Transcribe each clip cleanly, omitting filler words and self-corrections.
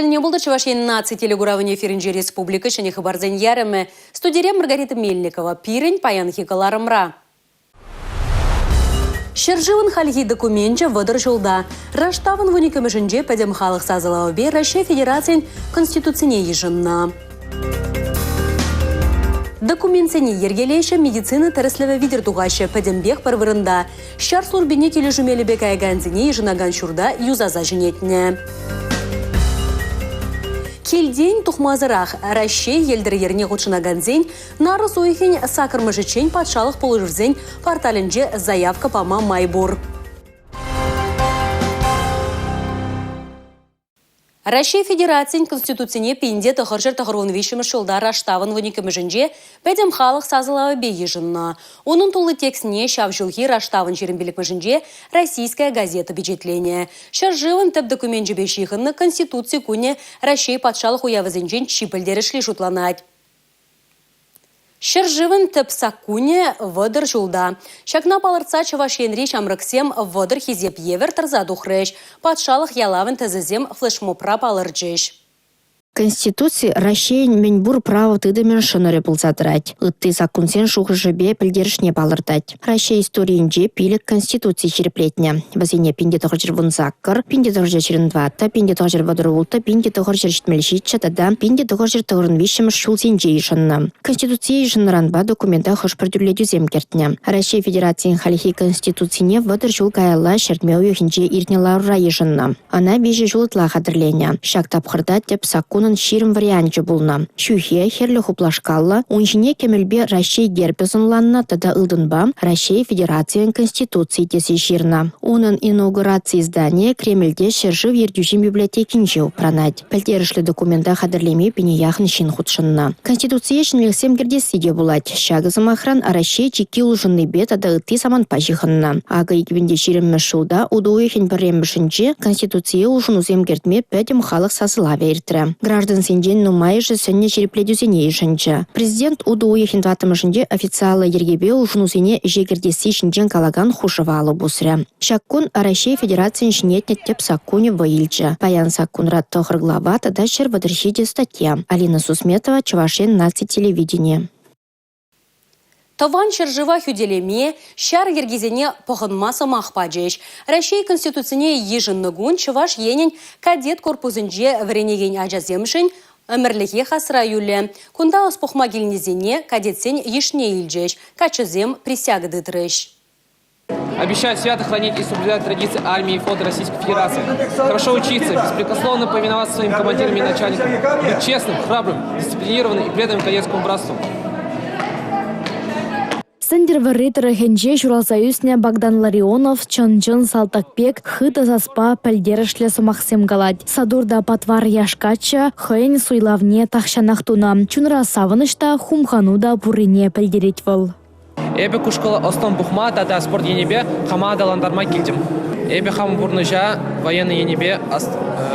Астыльне болды Чувашия наци телегуравыне эфиринже республика шыне хабарзен ярымы. Студия Маргарита Мельникова. Пирень паян хикаларымра. Шерживын хальги документче выдыр жолда. Раштавын вуникамышынже пәдем халық сазылауы Россия Федерациян Конституцияне ежынна. Документсене ергелейші медицина тәріслеве видер туғашы пәдембек парвырында. Шар службене келі жүмелі бек айганзіне ежынаган шурда юзаза жинетіне. Келден тухмазырақ Россия елдері ерне ғучынаган зен, нары сойхен сакырмыжычен патшалық полыжырзен порталінже заявка пама майбур. Россия Федерациян Конституцияне пенде тұғыржыр тұғырын вишімі шылдар аштавын вуникіміжінже бәдем халық сазылауы бейі жынна. Оның тұлы текстіне шав жылғы раштавын жерінбелікміжінже российская газета бюджетлене. Шаржывын тәп документ жібешіғынны Конституция күне Россия патшалық уявызынжен чипілдері шлі жұтланад. Шаржывын тәп сакуне вăдăр жулда. Шакна палырца Чувашиенри шамрыксем вăдăр хизеп евер тырза тухрăç. Патшалық ялавын тәзізем флешмопра палырчыш. Конституция Россия меньбур право тыдымен шыныре пулсатырать. Ытты закунсен шухржебе пілдерішне балыртать. Россия историинже пилік Конституция череплетне. Вазине пинде тұғыржыр вунзаккар, пинде тұғыржыр черенватта, пинде тұғыржыр вадырулта, пинде тұғыржыр штмельшитча, тада пинде тұғыржыр тұғырын вишімір шулсенже ешынна. Конституция ешынранба документа хош продюрледу земкертне. Россия Федерациян халихи Конституцияне вадыр жул каялла шертмеу юхинже ирнелаура ешынна. Она бежі жулытла хадырлене. Шак тапқырда теп сакун ширым варианчы булна. Шухе херлі хуплашкалла, онжине кемелбе Россия герпесынланна, тада ылдынба Россия Федерациян Конституции тесі ширна. Оның инаугурации здания Кремльде шержив ердюжин библиотекинче упранать. Пәлтерішлі документа хадырлеме пене яхын шин худшынна. Конституция шынлексем гердесиде булать. Шагызым охран Россия чеки улжынный бе тада ытты саман пажихынна. Ага еквенде ширым мәшылда удуехен бірембішінче Конституция улжынузем гертме пәдем халық сасыла вертірі. Граждан сенжен нумайышы сөнне черепледюзене ешінчі. Президент уду ехіндватымышынде официалы ергебе ұжынузене жегердесі шынжен калаган хушывалы бұсыры. Шаккун Россия Федерациян шынетне теп саккуне вайылчы. Паян саккунрат тұғыр глава тада шер вадыршиде статья. Алина Сусметова, Чувашен наци телевидение. Таван шержива хюделеме, шар ергезене похынмасы махпаджеш. Россия Конституцияне ежыннығын Чуваш енен кадет корпусынже вренеген ажаземшін өмірліге хасыра юлі. Кунда оспухма келнезене кадетсен ешне илджеш, качызем присягды треш. Обещаю свято хранить и соблюдать традиции армии и флота Российской Федерации. Хорошо учиться, беспрекословно повиноваться своим командирам и начальникам. Быть честным, храбрым, дисциплинированным и преданным кадетскому братству. Сендер варритері хенже Журалсоюзне Богдан Ларионов, Чонжын Салтакбек, хыта заспа пәлдерішлі сумақсем галад. Садурда патвар яшкача, хын суйлавне тахшанақтуна. Чунра савынышта хумхануда бурине пәлдерет выл. Эбе кушкала остан бухма тада спорт енебе хамада ландарма келдім. Эбе хам бурныжа военный енебе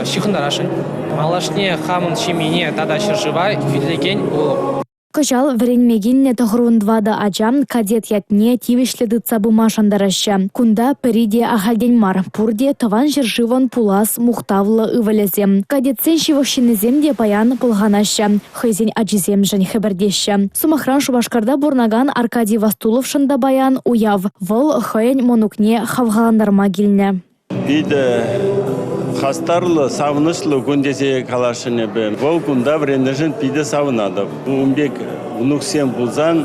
шихындарашын. Малашне хамын шимине тада шыржывай фидлеген у. Кыжал вренмегинне тұғыруындвада ажам кадет ятне тивишледі цабыма шандараща. Кунда периде ахальденмар, пурде таван жыржыван пулас мухтавлы ывалезем. Кадетсен шивықшинезем де паян пылғанаща. Хызен ажизем жын хебірдеща. Сумахран Шубашкарда бурнаган Аркадий Вастулов шында баян уяв. Выл хыйн монукне хавғаландарма келіне. Хастарлы, савынышлы күндесе калашыны бен. Бұл күнда бірендежін пиде савынады. Умбек унуксен бұлзан,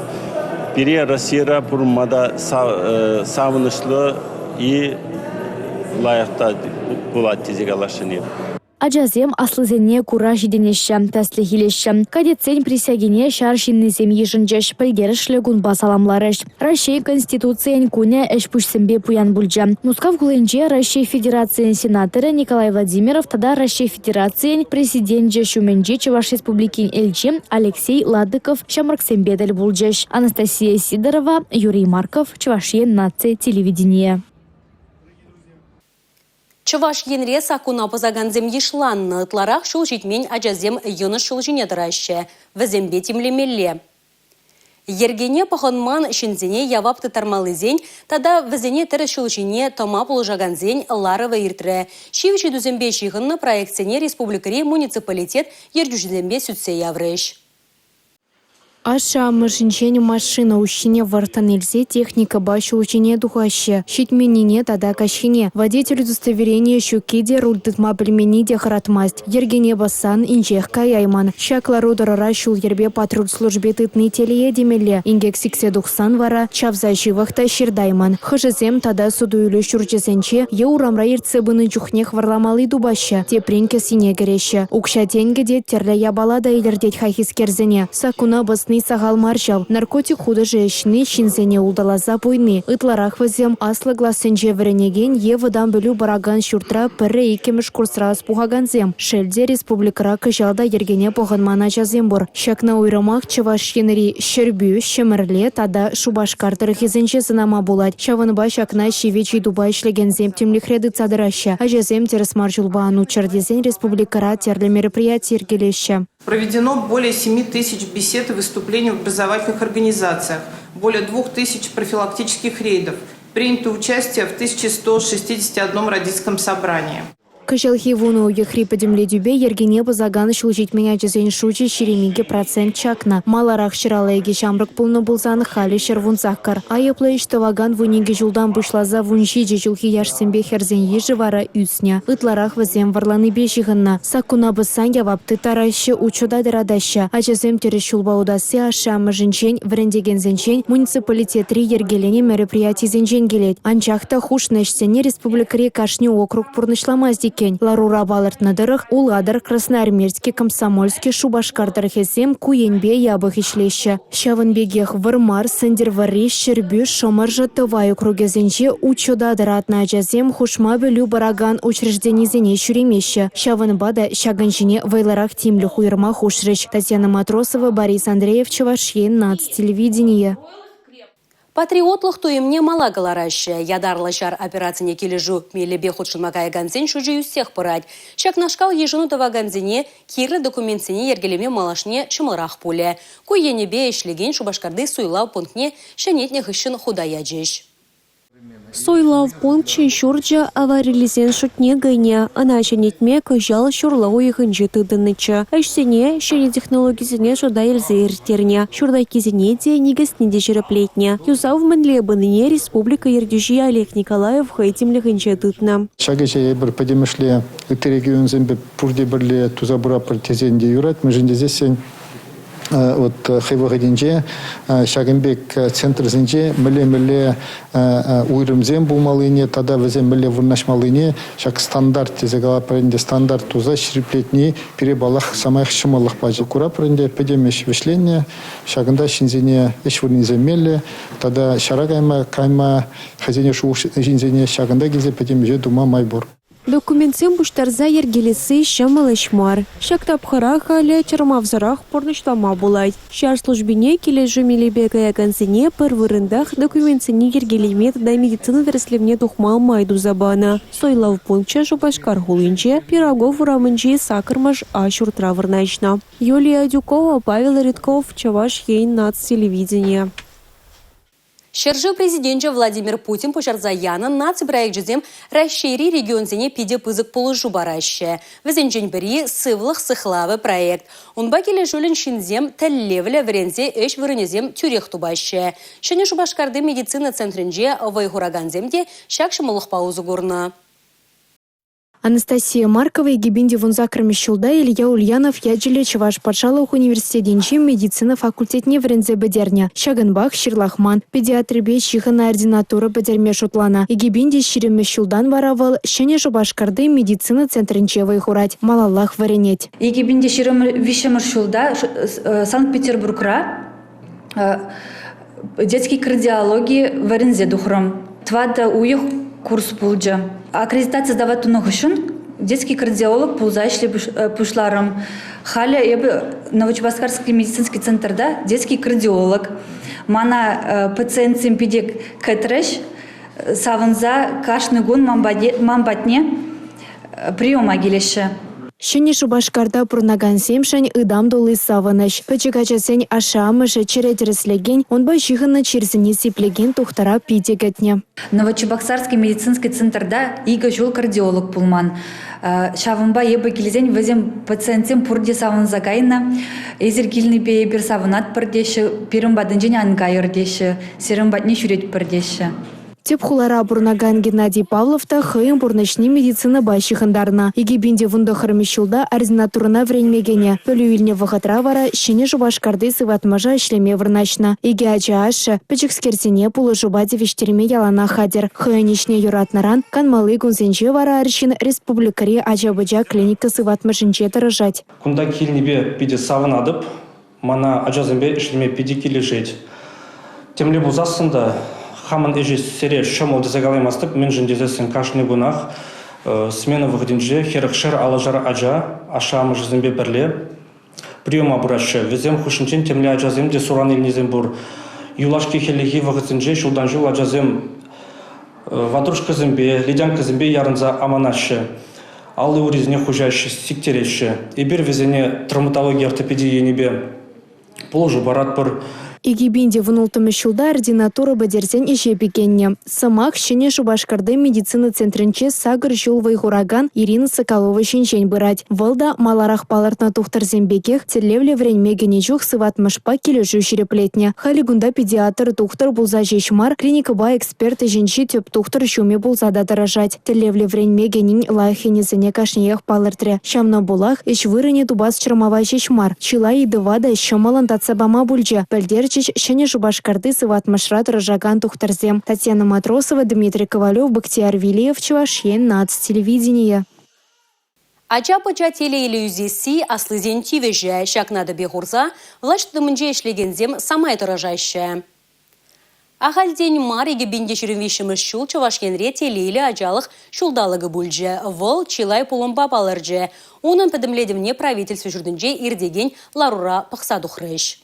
пире Россия бұрмада савынышлы и лайықта болады тезе калашыны. Ажазем аслызене кура жиденеші, тәслі хилеші. Кадетсен присягене шар шиннезем ежінжеш пілдерішлі гунба саламларыш. Россия Конституциян күне әшпүшсімбе пуян бұлжа. Нускав күленже Россия Федерациян сенаторы Николай Владимиров, тада Россия Федерациян президентже шуменже Чуваш Республикин эльче Алексей Ладыков шамраксембедель бұлжеш. Анастасия Сидорова, Юрий Марков, Чувашен наци телевидение. Чуваш енре сакуна позаганзем ешланны, тларах шул житмен ажазем йыны шул жинедыраща, візембе тимлемелле. Ергене пахонман шинзене явап тытармалы зень, тада візене тірішілчине тома полжаган зень ларова иртре. Шивичи дүзембе шиғынны проектсене республикари муниципалитет ержүждембе сүтсе яврыш. Аша машинчен машина ущине вартанельзе техника башы учине духаще. Щитменине тада кащине. Водитель удостоверения щукиде рульдытма пельмени де харатмасть. Ергене басан инжех каяйман. Шакла рудорара шул ербе патруль службе тытны телее демеле. Ингек сиксе духсан вара чавза живахта ширдайман. Хыжызем тада судуюлю шурчесенче еурамра ирцебыны чухнех варламалы дубаще. Тепринке сине кереще. Укша тенгеде терле ябалада илердеть хахискерзене. Сакуна басны сагал маршал. Наркотик худа женщины шинзене улдалаза бойны. Ытларах вазем аслы гласенже вренеген евадан білу бараган шуртра пірі икемеш курсра спугаганзем. Шелде республикара кыжалда ергене поғанмана жазембор. Шакна уйрамах чаваш енери шербю, шемерле, тада шубашкар тырхизенче сынама булать. Шаванба шакна шивечи Дубай шлегензем темлихреды цадыраща. А жазем терес маржулба ану чардезен республикара терле мероприятий ергелеща. Проведено более 7 тысяч бесед и выступлений в образовательных организациях, более 2000 профилактических рейдов. Принято участие в 1161 родительском собрании. Кыжалхи вуну ехри подемле дюбе ергене базаган шылжить меня жезен шучи шеремиге процент чакна. Маларах шыралайге шамрак пулны булзан хали шервунцахкар. Айыплайш таваган вуниге жулдан бушлаза вунши жежулхи яшсембе херзен ежи вара үсня. Ытларах вазем варланы бешігінна. Сакуна басан явапты тарайшы учуда дырадаща. Ажазем терешулба удасы ашамы жинчен врендегензенчен муниципалитетри ергелене мероприятий зенчен келет. Анчахта хушнешсене республикари кашни округ пурнышламаздик. Ларура балыртнадырых, уладыр Красноармейский, Комсомольский, Шубашкартыр хесем куенбе ябых ишлеща. Шавынбегех вырмар, сындервари, шербю, шомаржа тывай округезенче учудадыратна жазем хушма бөлю бараган учрежденизене шуремеща. Шавынбада шагынжине вайларах тимлю хуйырма хушрыч. Татьяна Матросова, Борис Андреев, Чувашия, нацтелевидение. Патриотлық туемне мала галараща. Ядарлашар операцияне кележу мелебе худшылмакая ганзен шужи үстех пырать. Шакнашкал ежыну тава ганзене кирлі документсене ергелеме малашне шымырах пуле. Куенебе эшлеген Шубашкарды суйлау пунктне шанетне хыщын худая жеш. Сойлав пункт шурджа аварилизен шутне гайне, ана шанетме кыжал шурлау ихынжы тыдынычы. Әшсене, шане технологизене шуда елзе ертерне, шурдай кизене де негесне де жіреплетне. Юзав мінле быныне республика ердюжи Олег Николаев хайтимлі хынжы тытна. Шагеше бір подемышле, үті регионзен пурде бірле тузабура партизен де юрат, мүжінде зесен от хайвагадинже шагынбек центр зенже міле уйрымзен булмалыне, тада везе міле вырнашмалыне, шаг стандарт тезегала паренде стандарт туза шириплетни перебалах самайх шымалых бажы. Кура паренде педемеш вешление, шагында шинзене эш вырниземеле, тада шарагайма кайма хазене шу шинзене шагында гизе педемеже дума майбор. Документсем буштарза ергелесі шамалышмар. Шакта пхарах але чармавзарах порнышлама булай. Шар службине кележу милебегая ганзине пыр вырындах документсене ергелемет да медицина вереслевне тухмал майду забана. Сойлав пункча Шубашкар хулынче, Пирогов урамынче сакырмаш ашуртра вырначна. Юлия Дюкова, Павел Редков, Чувашия, нацтелевидение. Шержи президентче Владимир Путин пушарза яна нацпроект жезем расшири регионзене пиде пызык полыжу бараще. Везенчен бери сывлых сыхлавы проект. Унба келе жулен шинзем тәллевле врензе эш вырынезем тюрех тубаще. Шыне Шубашкарды медицина центринже вайхураганземде шак шымылық паузу горна. Анастасия Маркова и Гибинди Вунзакрами Шулда, Илья Ульянов, Яджиле, Чуваш Патшалов, университетинчи, медицина факультетне врензе бедерня, Шаганбах, Ширлахман, педиатрибе, Чихана ординатура бедерме Шутлана, и Гибинди Ширеме Шулдан варавал, Шене Шубашкарды, медицина центринче вайхурать, Малаллах варенеть. И Гибинди Ширеме Вишемер Шулда, Санкт-Петербургра, детский кардиологии врензе духром. Твада уех курс пулджа. Аккредитация сдавать унохышын, детский кардиолог пулзайшли пушларом. Халя Новочебоксарский медицинский центр, да, детский кардиолог. Мана пациент симпедик кэтреш, саванза кашный гун мамбатне приема гелеша. Шыне Шубашкарда пурнаган семшань ыдам долы савыныш. Пычыкачасень ашамышы черетереслеген, онба жихына черзіне сиплеген тухтара пидегетне. Новочебоксарский медицинский центрда ига жол кардиолог пулман. Шавынба ебі келзен візем пациентсем пурде савын загайна, эзер килни бе бір савынат пырдеші, пирым бадынжен ангайырдеші, серым батне шүрет пырдеші. Теп хулара бурнаган Геннадий Павловта хыйым бурнышни медицина байшихындарна. Егебинде вунда хырмишулда ординатурына вренмегене. Пөлюильне вахатра вара шыне Шубашкарды сыватмажа ишлеме вырначна. Иге ача ашы, пычыкскерсене пулы жубаде вештерме ялана хадер. Хыйнишне юратнаран, канмалы гунзенче вара аршин республикари ача-быча клиника сыватмашынче тырыжать. Кунда килнебе пиде савынадып, мана ачазымбе ишлеме пиде килежет. Темле бузасында хаман эжи сере шомол дезагалаймастып, мен жіндезесін кашны гунах, смена выходинже, херықшыр алажар ажа, ашамы жызымбе бірле, приема бұрашы, везем хушынчен темле ажазым де суран елнезем бұр. Юлашки хеллихи выходинже, шулдан жыл ажазым ватрушка зімбе, ледянка зімбе ярынза аманашы, аллы урезіне хужайшы, сиктереші. Ибір везене травматология ортопедия енебе положу барат бұр. Егебинде внултымы шулда ординатура бадерсен ише бекенне. Самах шыне Шубашкарды медицина центрінче сагыр жол вайхураган Ирина Соколова шинчен бырать. Вылда маларах палартна тухтар зембекех терлевле вренмегене жух сыватмышпа кележу шереплетне. Халигунда педиатр тухтар булза жешмар, клиника ба эксперты женщи теп тухтар шуме булзада дорожать. Терлевле вренмегенин лайхенезене кашнеях палартре. Шамна булах иш вырыне тубас чармава жешмар. Чила и дывада шамалан татсабама бульже. Шыне Шубашкарды сыватмашра дорожаган тухтарзем. Татьяна Матросова, Дмитрий Ковалев, Бактияр Вилиев, Чувашьен, нацтелевидение. Ача-пача телеиллюзиси аслызен тивеже, шакнады бехурза, влаштымынже ишлегензем самай дорожайшы. Ахальдень мар егебинде жүрінвешіміз шул Чувашьенре телейлі ажалық шулдалығы бүлже. Вол чилай пулым бабалырже. Оның пәдімледімне правительство жүрдінже ирдеген ларура пықсадухрыш.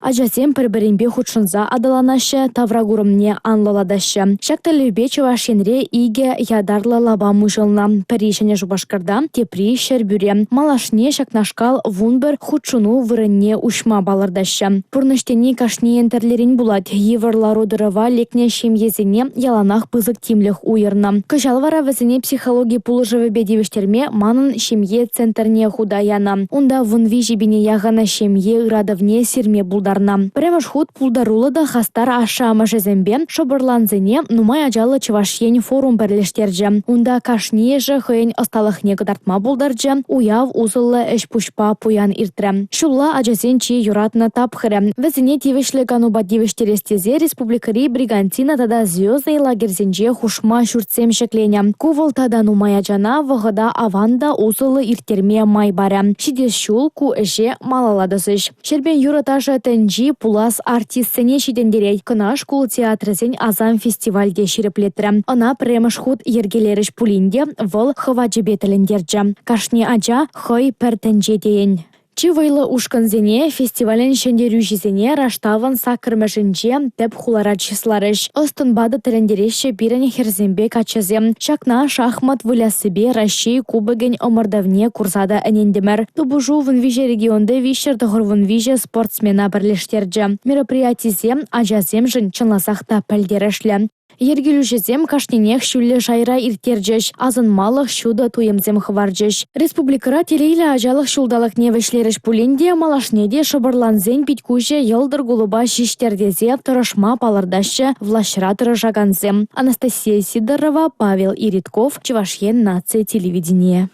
Ажасем бір-бірінбе худшынза адаланашы, таврагурымне анлаладашы. Шакталюбе Чувашьенре иге ядарлы лаба мұжылна. Паришіне Шубашкарда тепри шербюре. Малашне шакнашкал вунбір худшыну вырынне ушма балырдашы. Пурныштені кашне ентерлерін булат. Еврлару дырыва лекне шемьезіне яланах пызык тимліх уйырна. Кыжалвара візіне психология пулыжывы бедевіштерме манын шемье центрне худаяна. Унда вунви жибіне яғана шемье ырадывне сирме булда. Премаш худ пулдарула да хастар ашама жезембе, шобырланзене нумай ажалы Чувашьен форум бірлештерджі. Унда кашне жы хыйн осталықне кыдартма булдарджы, уяв узылы эш пушпа пуян иртрі. Шулла ажасен чи юратна тапхыры. Візіне тивешлі гануба дивештерестезе республикари бригантина тада звездный лагерзенже хушма шуртсем шеклене. Кувыл тада нумай ажана вғыда аванда узылы иртерме май бары. Шидес шул ку эше малаладысыш. Шербен юраташа Тенджи пулас артистсене шидендерей. Кынаш кул театрызен азам фестивальде ширеплетрі. Она премаш худ ергелеріш пулинде выл хываджебе тіліндерджі. Кашне ажа хой пертенже дейін. Чивайлы ушканзене фестивален шендерюжизене раштаван сакырмашынже теп хулара числарыш. Остынбады тіліндереше бірін херзембе качазем. Шакна шахмат вылясыбе Россия кубыген омырдавне курсада әнендемір. Тубужу вынвиже регионды вишер тұғыр вынвиже спортсмена бірлештерджі. Мероприятизе ажазем жын чынласақта пәлдерішлі. Ергелюжезем кашненех шүлі жайра иртерджеш, азынмалық шуды туемзем хварджеш. Республикара телейлі ажалық шулдалық невешлеріш пулинде малашнеде шыбырланзен питкуже елдыр гулуба шиштердезе тұрышма палырдашы влашыра тұрыжаганзем. Анастасия Сидорова, Павел Иритков, Чувашьен, нация телевидение.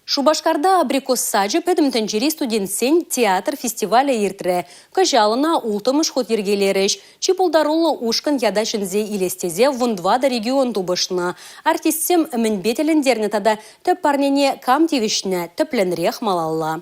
Шубашкарда абрикос саджы пәдім тәнжері студентсен театр фестиваля иртірі. Кажалына ултымыш ход ергелеріш. Чипулдарулы ушкан ядашынзе илестезе вундвада регион тубышына. Артистсем мінбетеліндерні тада төп парнене кам тевішіне төпленрех малалла.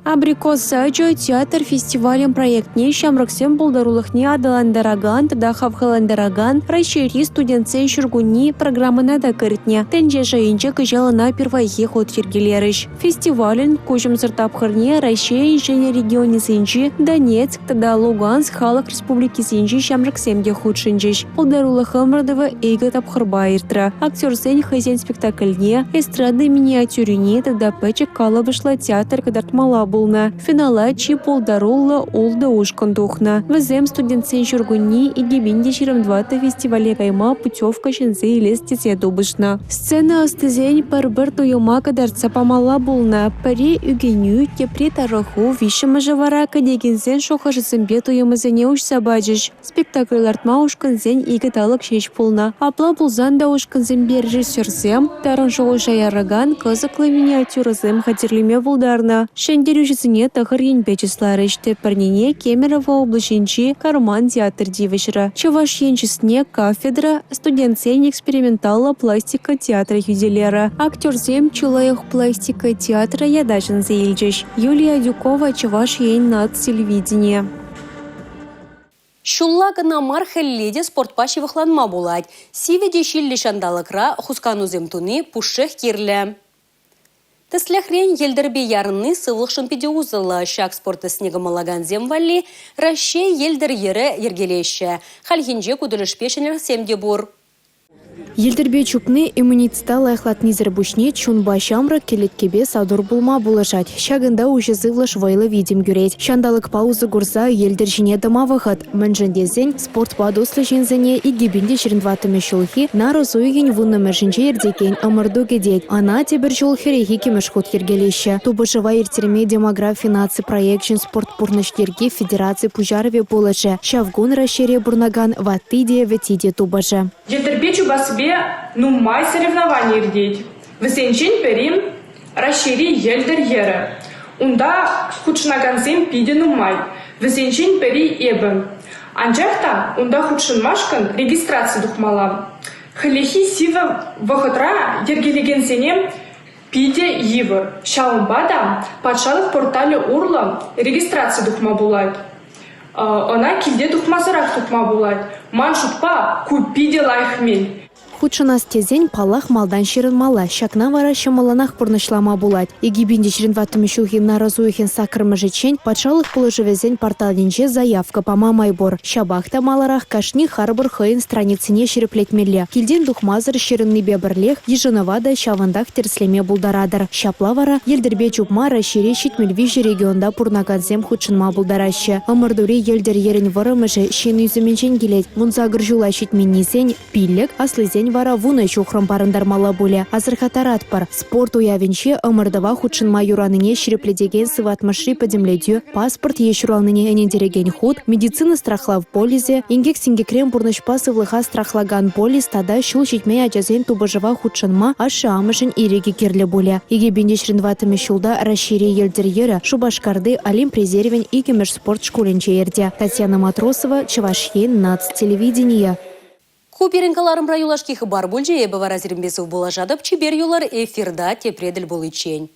Абрикос Саджо театр фестивалем проектне шамраксем булдарулыхне адаландараган, тада хавхаландараган, расшири студентсен шургуни программына да кыртне. Тенже жайынче кыжалына первайхе ход ергелерыш. Фестивален кужым сыртапхырне Россия және регионе сенчи, Донецк, тада Луганск, Халық Республики сенчи шамраксемге худшинчиш. Булдарулыхым родова эйга тапхырба иртра. Актер сен хозяин спектакльне, эстрады миниатюрине, тада печек калабышла театр кадартмала булна. Финала чи полдарулла олда ушкан тухна. Везем студентсен шургуни и гибинде ширамдвата фестивале кайма путевка шензе и лестице дубышна. Сцена астызень парбыр туюма кадарца памала булна. Паре үгеню кепре тараху вишема жавара кадегенсен шохашысымбе туюмызене уш сабаджиш. Спектакль артма ушканзен игаталык шеш булна. Апла булзан да ушканзембе режиссерсем, таран шоу шаяраган кызыклы миниатюрызем хатерлеме булдарна. Шендерюжесіне тахыр енбечеслары ішті парнене Кемерово облачинчи Карман театр дивишра. Чаваш енчесіне кафедра студентсен эксперименталла пластика театра юзелера. Актерсем чулаях пластика театра ядашын зейлджиш. Юлия Дюкова Чаваш ен над телевидение. Шуллага на мархелледе спортпаши выхланма булать. Сиведе шилли шандалыкра хусканузем туны пушех кирле. Тесляхрен елдербе ярынны сывлықшын педе узылы. Шак спорты снегомалаган земвалли, Россия елдер ере ергелеші. Хальхинже кудылыш пешенер семде бур. Елдербе чупны иммунитета лайхлатны зірбушне чунба шамрак келеткебе садур булма булашать. Шагында уже зывлыш вайлы видим гюреть. Шандалык паузы гурза елдер жіне дыма вахат. Мэнжендезень спорт падуслы жензене и гибинде шеріндватыме шулхи на розуйген вуннаме жінже ердекен амырду гедет. Ана тебір жолхерехи кемеш ход ергелеші. Тубышыва ертерме демография наци проект жин спорт пурныштерге федерации пужарове булашы. Шавгун расшире бурнаган ваттиде ветиде тубашы. Елдербе чубасбе нумай соревнования ирдеть. Весенчен перим расшири елдер ере. Унда худшнаганзем пиде нумай. Весенчен пери эбен. Анжахта унда худшынмашкан регистрация духмала. Хелехи сива вахатра ергелегенсенем пиде йывыр. Шалымбада патшалық портале урла регистрация духма булайт. Она килде духмазарак духма булайт. Ман шутпа купиде лайхмель. Худшынас тезень палах малдан ширынмала, шакна вара шамаланах пурнышлама булать. Егибинде ширынватыме шухин наразуихин сакрымы жечень, патшалық положевезень порталинче заявка пама майбор. Шабахта маларах кашни харбор хыйын страницыне ширеплетмелле. Килден духмазыр ширынны бебірлех, ежынывада шавандах терслеме булдарадыр. Шапла вара елдербе чупма расшире шитмельвижі регионда пурнаганзем худшынма булдарашы. Амырдури елдер ерін варымыжы шен үзіменчен келет. Мунзагыр жула шитменнесень пиллек, аслызень вара вуны чухрым парындармала буле. Азырхатарат пар. Спорт уявенче ымырдыва худшынма юраныне ширепледеген сыватмашри подемледю, паспорт ешуралныне энендереген худ, медицина страхлав полизе, ингек сингекрем бурнышпа сывлыха страхлаган полис тада шул шитмей ажазен тубыжыва худшынма ашы амышын иреге керле буле. Иге бендешринватыме шулда расшире елдерьері Шубашкарды Олимп резервен и кемеш спорт школенче ерде. Татьяна Матросова, Чавашьен, НАЦ телевидение. Куперинкаларым раюлашки хыбар бульже ебі варазирімбесів болажадып, чибер юлар эфирда тепредель болычень.